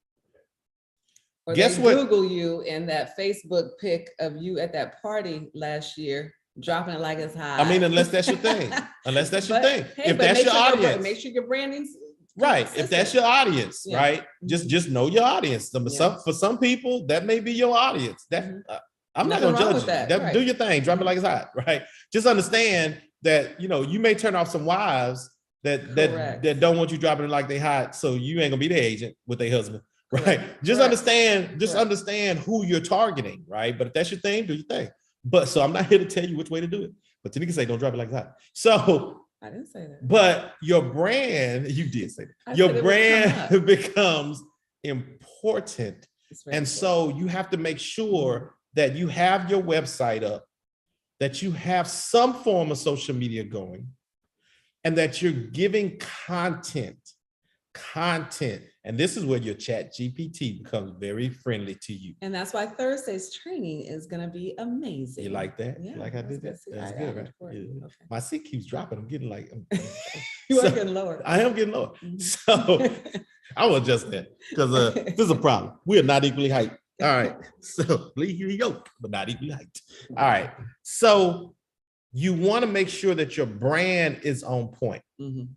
Or guess what? Google you and that Facebook pic of you at that party last year dropping it like it's hot. I mean, unless that's your thing. Unless that's your thing. Hey, if that's your audience. Make sure your branding's right. consistent. If that's your audience, right? Just know your audience. For some people, that may be your audience. That I'm not gonna judge you. That, do your thing, drop it like it's hot, right? Just understand that you may turn off some wives that don't want you dropping it like they hot, so you ain't gonna be their agent with their husband. Right. Just understand who you're targeting, right? But if that's your thing, do your thing. But so I'm not here to tell you which way to do it. But Tanika say don't drop it like that. So I didn't say that. But your brand, you did say that. Your brand becomes important. And so you have to make sure that you have your website up, that you have some form of social media going, and that you're giving content. And this is where your chat GPT becomes very friendly to you. And that's why Thursday's training is going to be amazing. You like that? Yeah, like I did that? That's good, right? Yeah. Okay. My seat keeps dropping. I'm getting like... You are getting lower. I am getting lower. Mm-hmm. So I will adjust that because this is a problem. We are not equally height. All right. So legally yoked, but not equally height. All right. So you want to make sure that your brand is on point,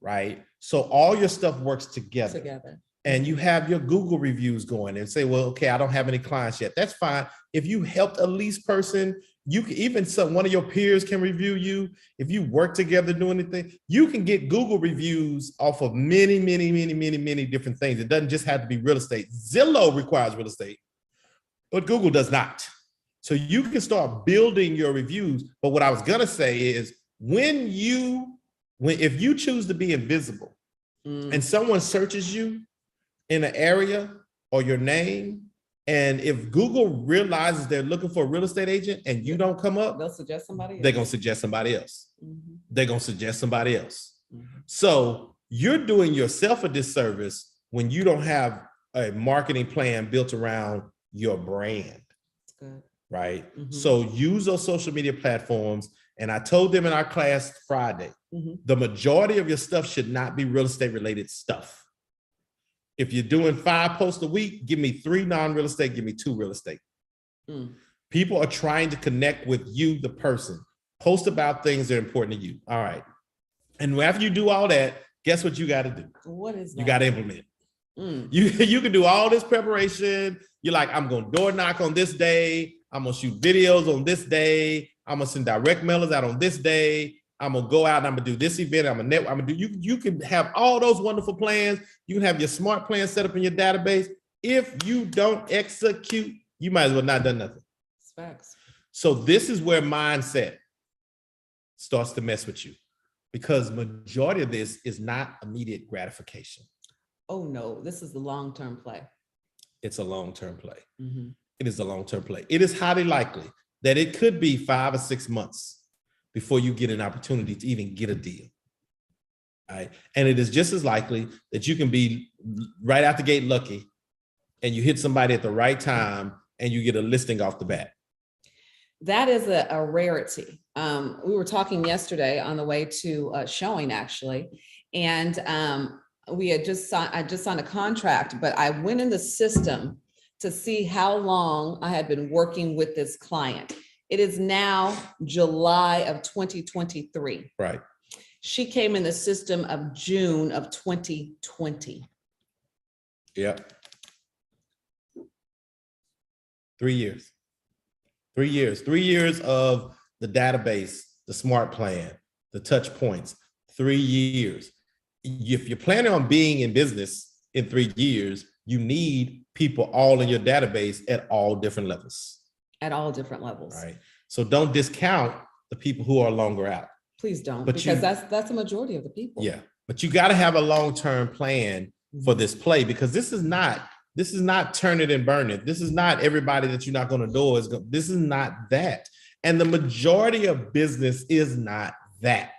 right? So all your stuff works together. And you have your Google reviews going and say, well, okay, I don't have any clients yet. That's fine. If you helped a lease person, you can even one of your peers can review you. If you work together doing anything, you can get Google reviews off of many different things. It doesn't just have to be real estate. Zillow requires real estate, but Google does not. So you can start building your reviews. But what I was gonna say is if you choose to be invisible and someone searches you in an area or your name, and if Google realizes they're looking for a real estate agent and you don't come up, they'll suggest somebody else. They're gonna suggest somebody else. They're gonna suggest somebody else. So you're doing yourself a disservice when you don't have a marketing plan built around your brand. That's good. Right? So use those social media platforms. And I told them in our class Friday, the majority of your stuff should not be real estate related stuff. If you're doing 5 posts a week, give me 3 non-real estate, give me 2 real estate. People are trying to connect with you, the person. Post about things that are important to you. All right. And after you do all that, guess what you got to do? What is that? You got to implement. You can do all this preparation. You're like, I'm going to door knock on this day. I'm going to shoot videos on this day. I'm going to send direct mailers out on this day. I'm going to go out and I'm going to do this event. I'm going to do, you can have all those wonderful plans. You can have your smart plan set up in your database. If you don't execute, you might as well not done nothing. It's facts. So this is where mindset starts to mess with you, because majority of this is not immediate gratification. Oh no, this is the long-term play. It's a long-term play. It is a long-term play. It is highly likely that it could be 5 or 6 months before you get an opportunity to even get a deal. All right. And it is just as likely that you can be right out the gate lucky and you hit somebody at the right time and you get a listing off the bat. That is a rarity. We were talking yesterday on the way to showing actually, and I just signed a contract, but I went in the system to see how long I had been working with this client. It is now July of 2023. Right. She came in the system of June of 2020. Yep. 3 years. 3 years. 3 years of the database, the smart plan, the touch points. 3 years. If you're planning on being in business in 3 years, you need people all in your database at all different levels. At all different levels. Right. So don't discount the people who are longer out. Please don't, because that's a majority of the people. Yeah. But you got to have a long-term plan for this play, because this is not turn it and burn it. This is not everybody that you're not going to do. This is not that. And the majority of business is not that.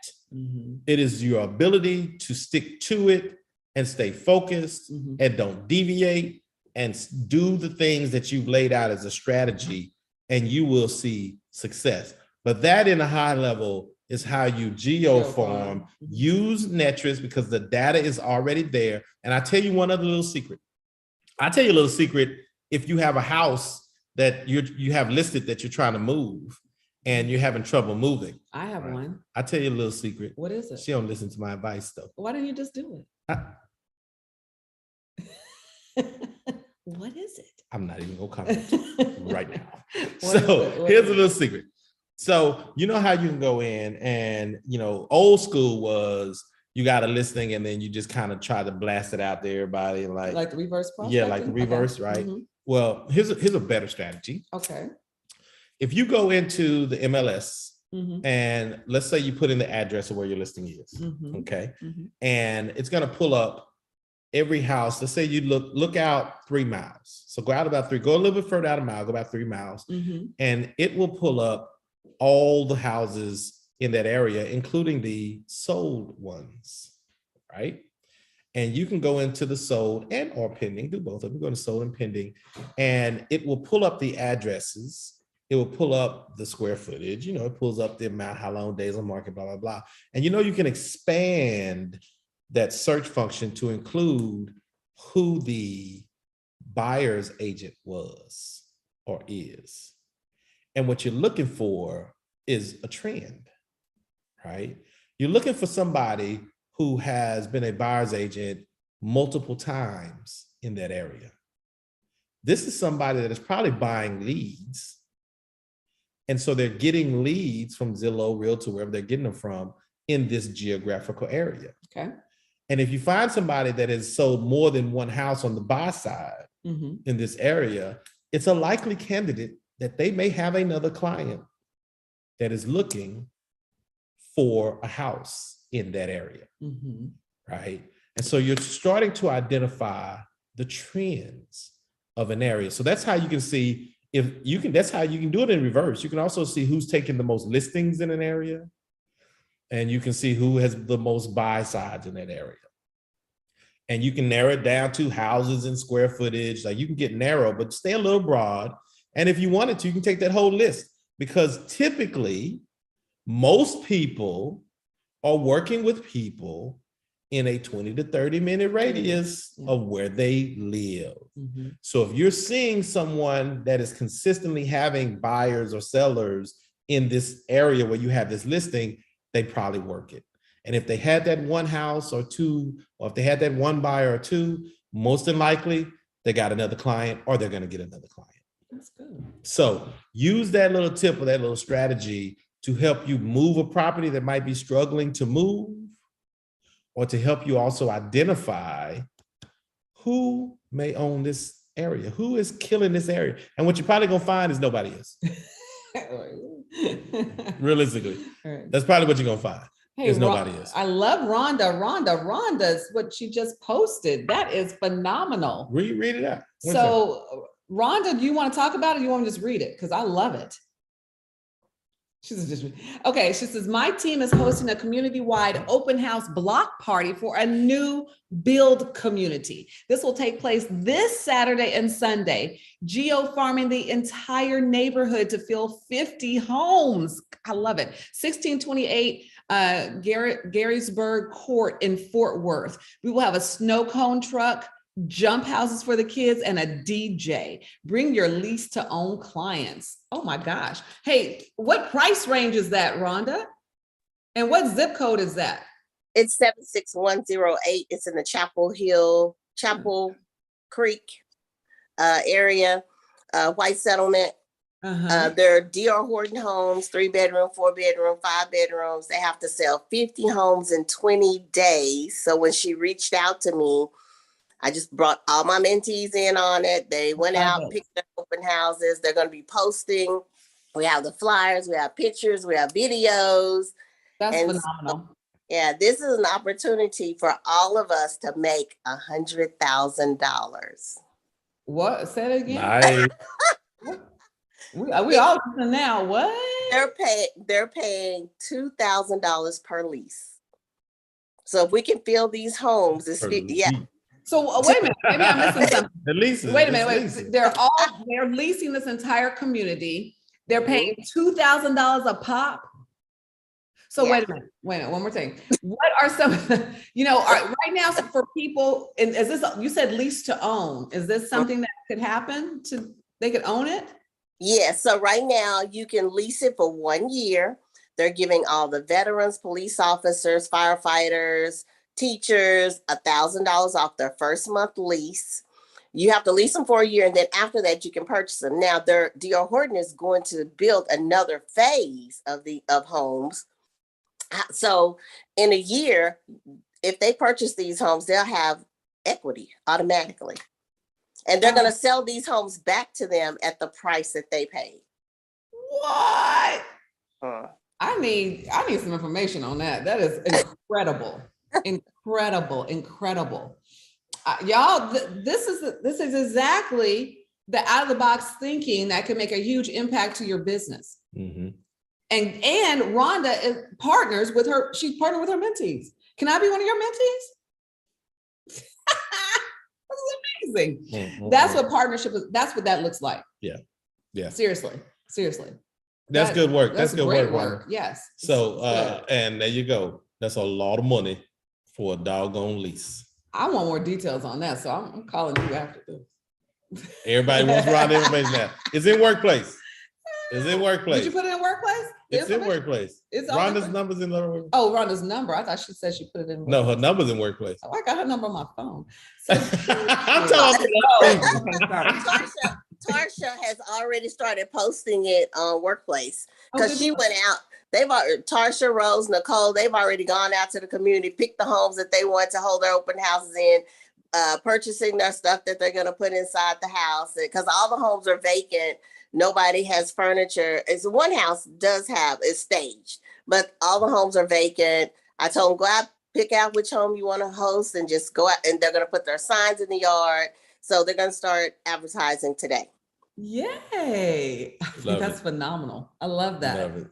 It is your ability to stick to it and stay focused and don't deviate and do the things that you've laid out as a strategy, and you will see success. But that in a high level is how you geoform, use metrics, because the data is already there. And I tell you one other little secret. If you have a house that you have listed that you're trying to move, and you're having trouble moving. I have one. I'll tell you a little secret. What is it? She don't listen to my advice though. Why didn't you just do it? What is it? I'm not even gonna comment right now. So here's a little secret. So you know how you can go in and, you know, old school was you got a listing and then you just kind of try to blast it out to everybody, like the reverse prospecting? Yeah, like the reverse, okay. Right? Mm-hmm. Well, here's a better strategy. Okay. If you go into the MLS, mm-hmm. and let's say you put in the address of where your listing is, mm-hmm. okay, mm-hmm. and it's going to pull up every house. Let's say you look out 3 miles. So go out about 3, go a little bit further out a mile, go about 3 miles, mm-hmm. and it will pull up all the houses in that area, including the sold ones, right? And you can go into the sold and or pending, do both of them, go to sold and pending, and it will pull up the addresses. It will pull up the square footage, you know, it pulls up the amount, how long days on market, blah, blah, blah. And you know, you can expand that search function to include who the buyer's agent was or is. And what you're looking for is a trend, right? You're looking for somebody who has been a buyer's agent multiple times in that area. This is somebody that is probably buying leads. And so they're getting leads from Zillow, Realtor, wherever they're getting them from in this geographical area. Okay. And if you find somebody that has sold more than one house on the buy side mm-hmm. in this area, it's a likely candidate that they may have another client that is looking for a house in that area, mm-hmm. right? And so you're starting to identify the trends of an area. So that's how you can see that's how you can do it in reverse. You can also see who's taking the most listings in an area, and you can see who has the most buy sides in that area. And you can narrow it down to houses and square footage. Like you can get narrow, but stay a little broad. And if you wanted to, you can take that whole list, because typically most people are working with people in a 20 to 30 minute radius of where they live. Mm-hmm. So if you're seeing someone that is consistently having buyers or sellers in this area where you have this listing, they probably work it. And if they had that one house or two, or if they had that one buyer or two, most than likely they got another client or they're going to get another client. That's good. So use that little tip or that little strategy to help you move a property that might be struggling to move, or to help you also identify who may own this area, who is killing this area. And what you're probably gonna find is nobody is. Realistically, right. That's probably what you're gonna find. Hey, There's nobody is. I love Rhonda's what she just posted. That is phenomenal. Read it out. So Rhonda, do you want to talk about it? Or you want me to just read it? Because I love it. She says, my team is hosting a community-wide open house block party for a new build community. This will take place this Saturday and Sunday, geo-farming the entire neighborhood to fill 50 homes. I love it. 1628 Garysburg Court in Fort Worth. We will have a snow cone truck, jump houses for the kids, and a DJ. Bring your lease to own clients. Oh my gosh. Hey, what price range is that, Rhonda? And what zip code is that? It's 76108. It's in the Chapel Creek area, White Settlement. They're D.R. Horton homes, 3-bedroom, 4-bedroom, 5 bedrooms. They have to sell 50 homes in 20 days. So when she reached out to me, I just brought all my mentees in on it. They went out, picked up open houses. They're going to be posting. We have the flyers, we have pictures, we have videos. That's phenomenal. So, this is an opportunity for all of us to make $100,000. What? Say it again. Nice. we all listening now. What? They're paying $2,000 per lease. So if we can fill these homes, it's So wait a minute, maybe I'm missing something. The leases. Wait a minute, they're leasing this entire community. They're paying $2,000 a pop. So wait a minute, one more thing. What are some, right now for people, and is this, you said lease to own, is this something that could happen they could own it? Yeah, so right now you can lease it for 1 year. They're giving all the veterans, police officers, firefighters, teachers $1,000 off their first month lease. You have to lease them for a year, and then after that you can purchase them. Now, D.R. Horton is going to build another phase of homes. So in a year, if they purchase these homes, they'll have equity automatically. And they're going to sell these homes back to them at the price that they paid. What? I need some information on that. That is incredible. Incredible. Y'all, this is exactly the out of the box thinking that can make a huge impact to your business. Mm-hmm. And Rhonda is partners with her. She's partnered with her mentees. Can I be one of your mentees? That's amazing. Mm-hmm. That's what partnership is. That's what that looks like. Yeah. Seriously. That's good work. That's good great work. Yes. So, and there you go. That's a lot of money for a doggone lease. I want more details on that, so I'm calling you after this. Everybody wants Rhonda information now. It's in workplace. Did you put it in workplace? It's in workplace. It's Rhonda's number's in the. Oh, Rhonda's number. I thought she said she put it in workplace. No, her number's in workplace. Oh, I got her number on my phone. So I'm talking Tarsha has already started posting it on workplace because she went out. Tarsha, Rose, Nicole, they've already gone out to the community, picked the homes that they want to hold their open houses in, purchasing their stuff that they're going to put inside the house. Because all the homes are vacant. Nobody has furniture. It's one house is staged, but all the homes are vacant. I told them, go out, pick out which home you want to host and just go out, and they're going to put their signs in the yard. So they're going to start advertising today. Yay. That's phenomenal. I love that. Love it.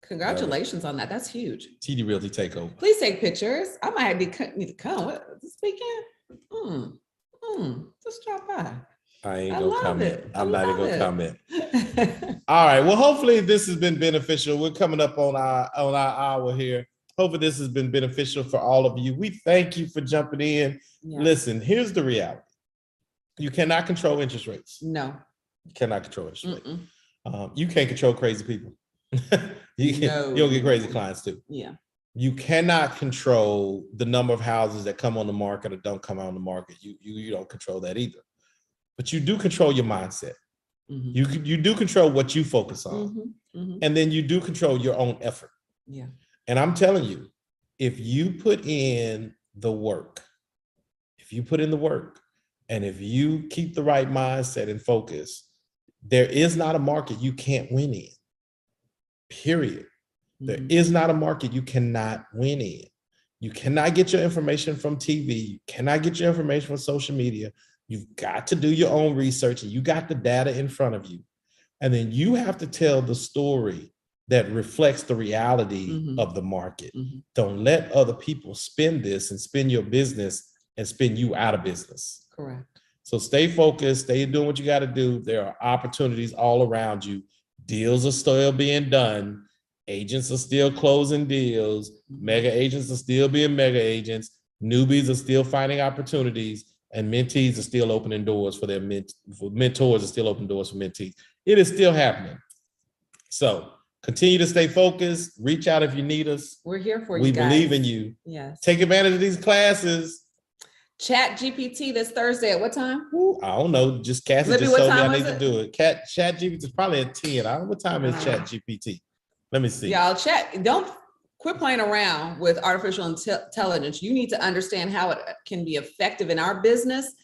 Congratulations on that. That's huge. TDRealty takeover. Please take pictures. I might need to come. What, this weekend? Just drop by. I ain't gonna comment. I'm not even gonna comment. All right. Well, hopefully this has been beneficial. We're coming up on our hour here. Hopefully this has been beneficial for all of you. We thank you for jumping in. Yeah. Listen, here's the reality. You cannot control interest rates. No. You cannot control interest rates. You can't control crazy people. You'll get crazy clients too. Yeah. You cannot control the number of houses that come on the market or don't come on the market. You don't control that either. But you do control your mindset. Mm-hmm. You do control what you focus on. Mm-hmm. Mm-hmm. And then you do control your own effort. Yeah. And I'm telling you, if you put in the work, and if you keep the right mindset and focus, there is not a market you can't win in. Period. Mm-hmm. There is not a market you cannot win in. You cannot get your information from TV. You cannot get your information from social media. You've got to do your own research, and you got the data in front of you. And then you have to tell the story that reflects the reality of the market. Mm-hmm. Don't let other people spin this and spin your business and spin you out of business. Correct. So stay focused, stay doing what you got to do. There are opportunities all around you. Deals are still being done. Agents are still closing deals. Mega agents are still being mega agents. Newbies are still finding opportunities. And mentees are still opening doors for their mentors are still opening doors for mentees. It is still happening. So continue to stay focused. Reach out if you need us. We're here for you. We believe in you. Yes. Take advantage of these classes. Chat GPT this Thursday at what time? I don't know. Just Cassie just told me I need to do it. Chat GPT is probably at 10. I don't know what time is Chat GPT. Let me see. Y'all chat. Don't quit playing around with artificial intelligence. You need to understand how it can be effective in our business.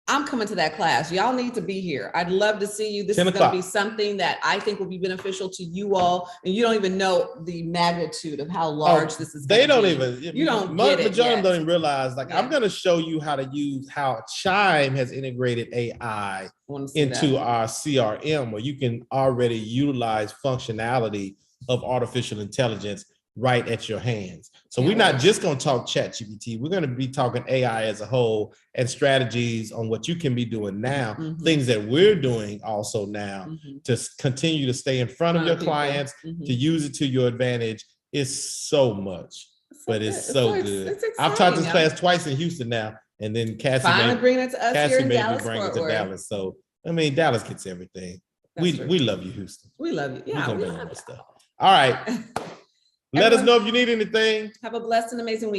I'm coming to that class. Y'all need to be here. I'd love to see you. This is going to be something that I think will be beneficial to you all. And you don't even know the magnitude of how large this is. They don't even. You don't get it yet. Don't even realize. Like, I'm going to show you how to use how Chime has integrated AI into our CRM, where you can already utilize functionality of artificial intelligence right at your hands. So we're not just going to talk ChatGPT. We're going to be talking AI as a whole and strategies on what you can be doing now, things that we're doing also now to continue to stay in front of your clients, to use it to your advantage. It's so much, but it's so good. I've taught this class twice in Houston now, and then Cassie finally bringing it to us here in Dallas, bring it to Dallas. So I mean, Dallas gets everything. We love you, Houston. We love you. Yeah, we love you. Stuff. All right. Let us know if you need anything. Have a blessed and amazing week.